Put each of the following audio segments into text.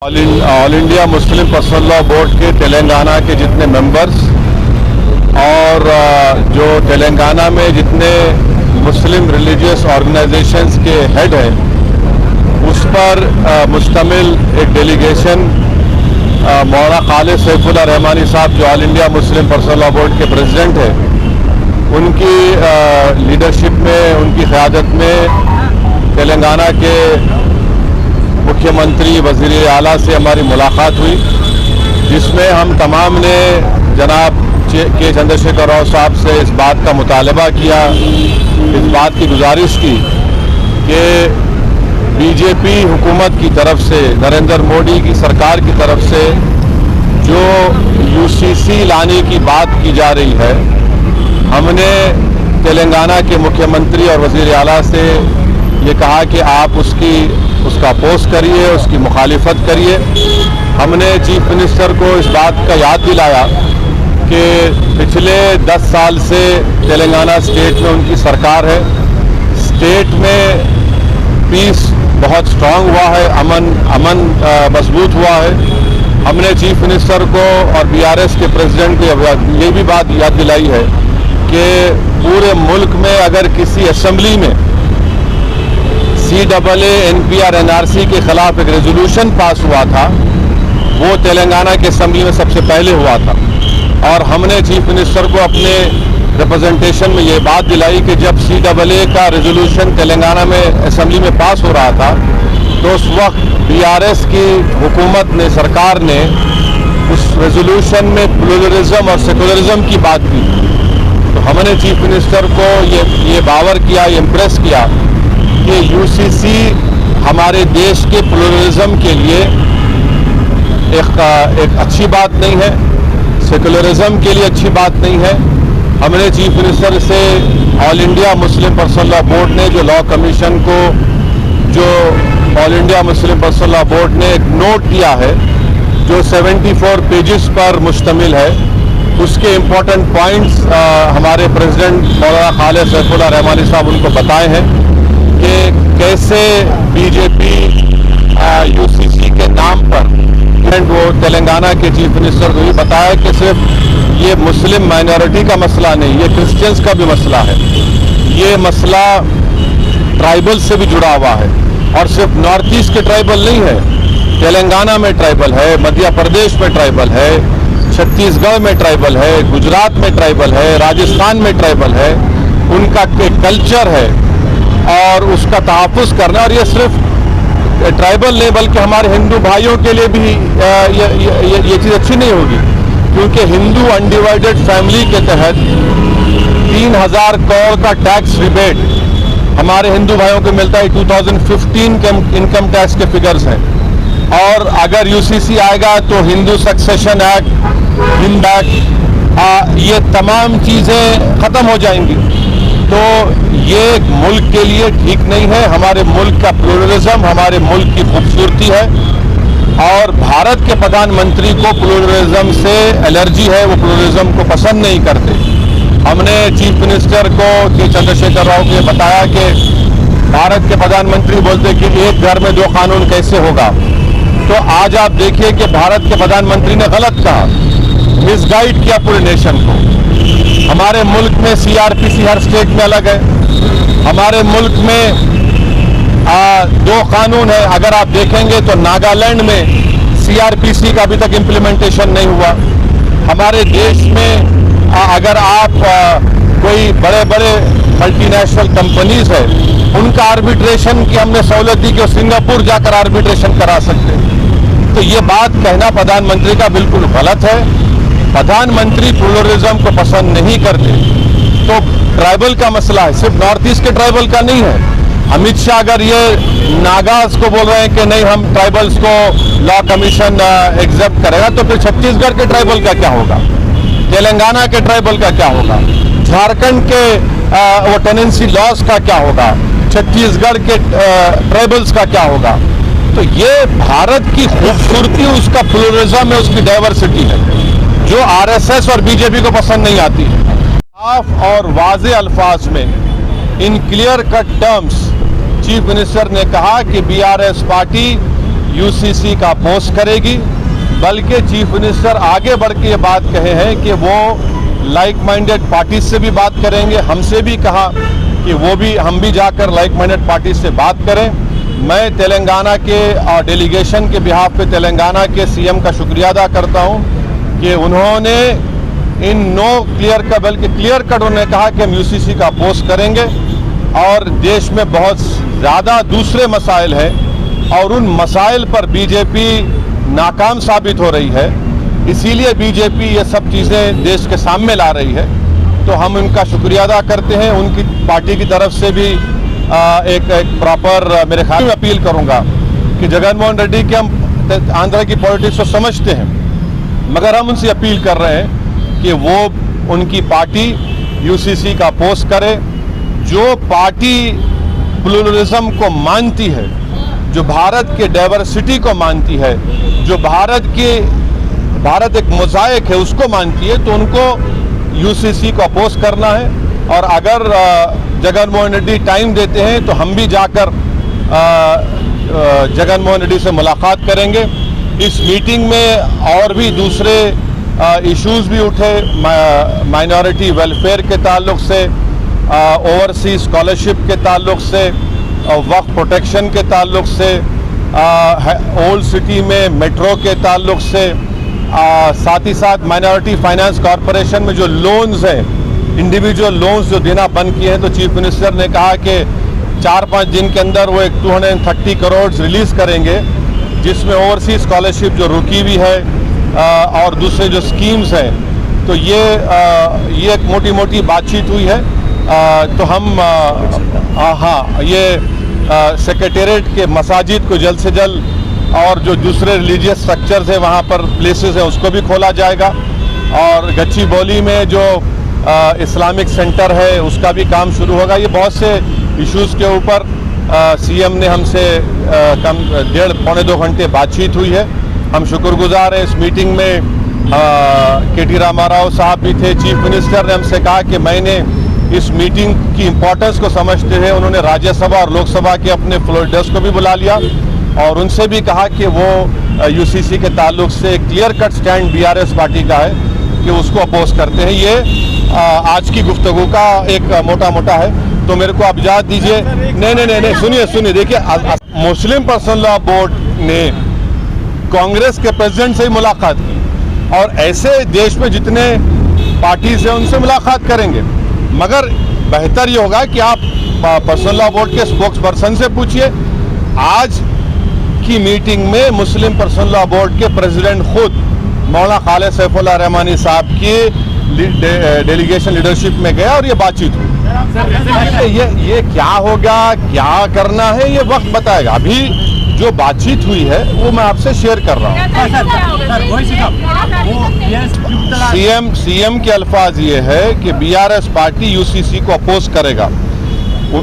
All India Muslim personal law board के तेलंगाना के जितने मेंबर्स और जो तेलंगाना में जितने मुस्लिम रिलीजियस ऑर्गेनाइजेशंस के हेड हैं उस पर मुश्तमिल एक डेलीगेशन मौलाना खालिद सैफुल्लाह रहमानी साहब जो all India Muslim personal law board के प्रेसिडेंट हैं उनकी लीडरशिप में, उनकी क़यादत में तेलंगाना के मुख्यमंत्री वज़ीर आला से हमारी मुलाकात हुई, जिसमें हम तमाम ने जनाब के चंद्रशेखर राव साहब से इस बात का मुतालबा किया, इस बात की गुजारिश की कि बीजेपी हुकूमत की तरफ से, नरेंद्र मोदी की सरकार की तरफ से जो यूसीसी लाने की बात की जा रही है, हमने तेलंगाना के मुख्यमंत्री और वज़ीर आला से ये कहा कि आप उसका अपोज करिए, उसकी मुखालिफत करिए। हमने चीफ मिनिस्टर को इस बात का याद दिलाया कि पिछले 10 साल से तेलंगाना स्टेट में उनकी सरकार है, स्टेट में पीस बहुत स्ट्रांग हुआ है, अमन मजबूत हुआ है। हमने चीफ मिनिस्टर को और बीआरएस के प्रेसिडेंट को ये भी बात याद दिलाई है कि पूरे मुल्क में अगर किसी असेंबली में CAA NPR NRC के खिलाफ एक रेजोल्यूशन पास हुआ था, वो तेलंगाना के असेंबली में सबसे पहले हुआ था। और हमने चीफ मिनिस्टर को अपने रिप्रेजेंटेशन में ये बात दिलाई कि जब CAA का रेजोल्यूशन तेलंगाना में असेंबली में पास हो रहा था तो उस वक्त BRS की हुकूमत ने, सरकार ने उस रेजोल्यूशन में प्लूरलिज्म और सेकुलरिज्म की बात की। तो हमने चीफ मिनिस्टर को ये बावर किया, इम्प्रेस किया कि यूसीसी हमारे देश के प्लूरलिज्म के लिए एक अच्छी बात नहीं है, सेकुलरिज्म के लिए अच्छी बात नहीं है। हमने चीफ मिनिस्टर से all India Muslim personal law board ने जो लॉ कमीशन को, जो all India Muslim personal law board ने एक नोट दिया है जो 74 पेजेस पर मुश्तमिल है, उसके इम्पोर्टेंट पॉइंट्स हमारे प्रेसिडेंट मौलाना खालिद सैफुल्लाह रहमानी साहब उनको बताए हैं कि कैसे बीजेपी यूसीसी के नाम पर, वो तेलंगाना के चीफ मिनिस्टर को भी बताया कि सिर्फ ये मुस्लिम माइनॉरिटी का मसला नहीं, ये क्रिश्चियंस का भी मसला है। ये मसला ट्राइबल से भी जुड़ा हुआ है और सिर्फ नॉर्थ ईस्ट के ट्राइबल नहीं है, तेलंगाना में ट्राइबल है, मध्य प्रदेश में ट्राइबल है, छत्तीसगढ़ में ट्राइबल है, गुजरात में ट्राइबल है, राजस्थान में ट्राइबल है। उनका एक कल्चर है और उसका तहफ़्फ़ुज़ करना, और ये सिर्फ ट्राइबल नहीं बल्कि हमारे हिंदू भाइयों के लिए भी ये चीज़ अच्छी नहीं होगी, क्योंकि हिंदू अनडिवाइडेड फैमिली के तहत 3000 करोड़ का टैक्स रिबेट हमारे हिंदू भाइयों को मिलता है। 2015 के इनकम टैक्स के फिगर्स हैं, और अगर यूसीसी आएगा तो Hindu succession act, Hind act, ये तमाम चीज़ें ख़त्म हो जाएंगी। तो ये मुल्क के लिए ठीक नहीं है। हमारे मुल्क का प्लूरलिज्म हमारे मुल्क की खूबसूरती है, और भारत के प्रधानमंत्री को प्लूरलिज्म से एलर्जी है, वो प्लूरलिज्म को पसंद नहीं करते। हमने चीफ मिनिस्टर को के चंद्रशेखर राव को बताया कि भारत के प्रधानमंत्री बोलते कि एक घर में 2 कानून कैसे होगा। तो आज आप देखिए कि भारत के प्रधानमंत्री ने गलत कहा, मिसगाइड किया पूरे नेशन को। हमारे मुल्क में CRPC हर स्टेट में अलग है, हमारे मुल्क में 2 कानून है। अगर आप देखेंगे तो नागालैंड में CRPC का अभी तक इम्प्लीमेंटेशन नहीं हुआ। हमारे देश में अगर आप कोई बड़े बड़े मल्टीनेशनल कंपनीज है, उनका आर्बिट्रेशन की हमने सहूलत दी कि सिंगापुर जाकर आर्बिट्रेशन करा सकते हैं। तो ये बात कहना प्रधानमंत्री का बिल्कुल गलत है। प्रधानमंत्री प्लूरलिज्म को पसंद नहीं करते। तो ट्राइबल का मसला है, सिर्फ नॉर्थ ईस्ट के ट्राइबल का नहीं है। अमित शाह अगर ये नागाज को बोल रहे हैं कि नहीं हम ट्राइबल्स को लॉ कमीशन एक्सेप्ट करेगा, तो फिर छत्तीसगढ़ के ट्राइबल का क्या होगा, तेलंगाना के ट्राइबल का क्या होगा, झारखंड के वो टेनेंसी लॉज का क्या होगा, छत्तीसगढ़ के ट्राइबल्स का क्या होगा। तो ये भारत की खूबसूरती, उसका प्लूरलिज्म है, उसकी डाइवर्सिटी है, जो RSS और बीजेपी को पसंद नहीं आती है। साफ और वाज़े अल्फाज में, in clear cut terms, chief minister ने कहा कि BRS पार्टी यूसीसी का अपोज करेगी, बल्कि चीफ मिनिस्टर आगे बढ़ के ये बात कहे हैं कि वो लाइक माइंडेड पार्टी से भी बात करेंगे। हमसे भी कहा कि हम भी जाकर लाइक माइंडेड पार्टी से बात करें। मैं तेलंगाना के डेलीगेशन के बिहाफ पे तेलंगाना के सीएम का शुक्रिया अदा करता हूं कि उन्होंने इन नो क्लियर का बल्कि क्लियर कट उन्होंने कहा कि हम यूसीसी का अपोज करेंगे। और देश में बहुत ज़्यादा दूसरे मसाइल हैं और उन मसाइल पर बीजेपी नाकाम साबित हो रही है, इसीलिए बीजेपी ये सब चीज़ें देश के सामने ला रही है। तो हम उनका शुक्रिया अदा करते हैं। उनकी पार्टी की तरफ से भी एक प्रॉपर मेरे ख्याल में अपील करूंगा कि जगनमोहन रेड्डी के हम आंध्र की पॉलिटिक्स को समझते हैं, मगर हम उनसे अपील कर रहे हैं कि वो उनकी पार्टी यूसीसी का अपोज करे। जो पार्टी प्लूरलिज्म को मानती है, जो भारत के डाइवर्सिटी को मानती है, जो भारत एक मोज़ाइक है उसको मानती है, तो उनको यूसीसी को अपोज करना है। और अगर जगनमोहन रेड्डी टाइम देते हैं तो हम भी जाकर जगनमोहन रेड्डी से मुलाकात करेंगे। इस मीटिंग में और भी दूसरे इश्यूज भी उठे, माइनॉरिटी वेलफेयर के ताल्लुक से, ओवरसीज स्कॉलरशिप के ताल्लुक से, वक्फ प्रोटेक्शन के ताल्लुक से, ओल्ड सिटी में मेट्रो के ताल्लुक से, साथ ही साथ माइनॉरिटी फाइनेंस कॉरपोरेशन में जो लोन्स हैं, इंडिविजुअल लोन्स जो देना बंद किए हैं, तो चीफ मिनिस्टर ने कहा कि 4-5 दिन के अंदर वो एक 230 करोड़ रिलीज करेंगे, जिसमें ओवरसीज स्कॉलरशिप जो रुकी हुई है और दूसरे जो स्कीम्स हैं। तो ये एक मोटी मोटी बातचीत हुई है। तो हम ये सेक्रेटेरिएट के मसाजिद को जल्द से जल्द और जो दूसरे रिलीजियस स्ट्रक्चर्स हैं वहाँ पर प्लेसेस हैं उसको भी खोला जाएगा। और गच्चीबौली में जो इस्लामिक सेंटर है उसका भी काम शुरू होगा। ये बहुत से इश्यूज़ के ऊपर सीएम ने हमसे कम 1.5-2 घंटे बातचीत हुई है। हम शुक्रगुजार हैं। इस मीटिंग में केटी रामाराव साहब भी थे। चीफ मिनिस्टर ने हमसे कहा कि मैंने इस मीटिंग की इम्पोर्टेंस को समझते हुए उन्होंने राज्यसभा और लोकसभा के अपने फ्लोर लीडर्स को भी बुला लिया और उनसे भी कहा कि वो यूसीसी के ताल्लुक से clear cut stand BRS party का है कि उसको अपोज करते हैं। ये आज की गुफ्तगू का एक मोटा है। तो मेरे को आप इजाज़त दीजिए। नहीं, सुनिए, देखिए, मुस्लिम पर्सनल लॉ बोर्ड ने कांग्रेस के प्रेसिडेंट से ही मुलाकात की और ऐसे देश में जितने पार्टीज हैं उनसे मुलाकात करेंगे, मगर बेहतर ये होगा कि आप पर्सनल लॉ बोर्ड के स्पोक्स पर्सन से पूछिए। आज की मीटिंग में मुस्लिम पर्सनल लॉ बोर्ड के प्रेसिडेंट खुद मौलाना खालिद सैफुल्लाह रहमानी साहब की डेलीगेशन लीडरशिप में गया और ये बातचीत हुई। ये क्या होगा, क्या करना है, ये वक्त बताएगा। अभी जो बातचीत हुई है वो मैं आपसे शेयर कर रहा हूँ। सीएम के अल्फाज ये है कि बीआरएस पार्टी यूसीसी को अपोज करेगा।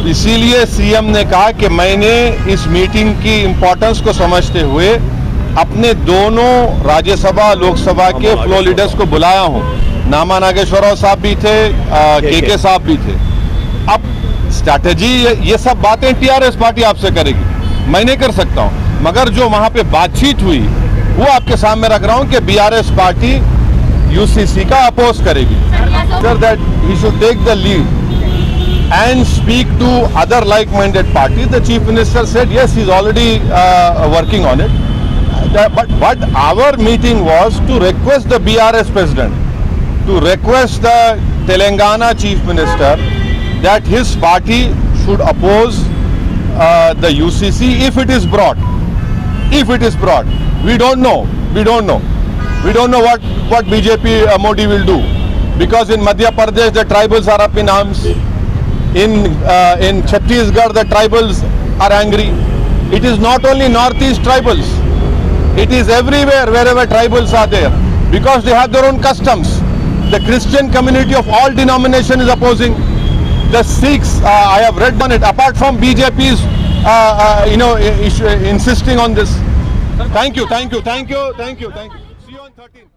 इसीलिए सीएम ने कहा कि मैंने इस मीटिंग की इम्पोर्टेंस को समझते हुए अपने दोनों राज्यसभा लोकसभा के फ्लोर लीडर्स को बुलाया हूँ। नामा नागेश्वरराव साहब भी थे, के साहब भी थे। अब स्ट्रैटेजी ये सब बातें टीआरएस पार्टी आपसे करेगी, मैं नहीं कर सकता हूं, मगर जो वहां पे बातचीत हुई वो आपके सामने रख रहा हूं कि बीआरएस पार्टी यूसीसी का अपोज करेगी। Sir that he should take the lead and speak to other like minded party. The chief minister said yes, he is already working on it. But our meeting was to request the BRS president, to request the Telangana chief minister that his party should oppose the UCC if it is brought. If it is brought, we don't know. We don't know what BJP Modi will do, because in Madhya Pradesh the tribals are up in arms. In Chhattisgarh the tribals are angry. It is not only northeast tribals. It is everywhere wherever tribals are there, because they have their own customs. The Christian community of all denomination is opposing. The Sikhs, I have read on it, apart from BJP's, insisting on this. Thank you. See you on 13th.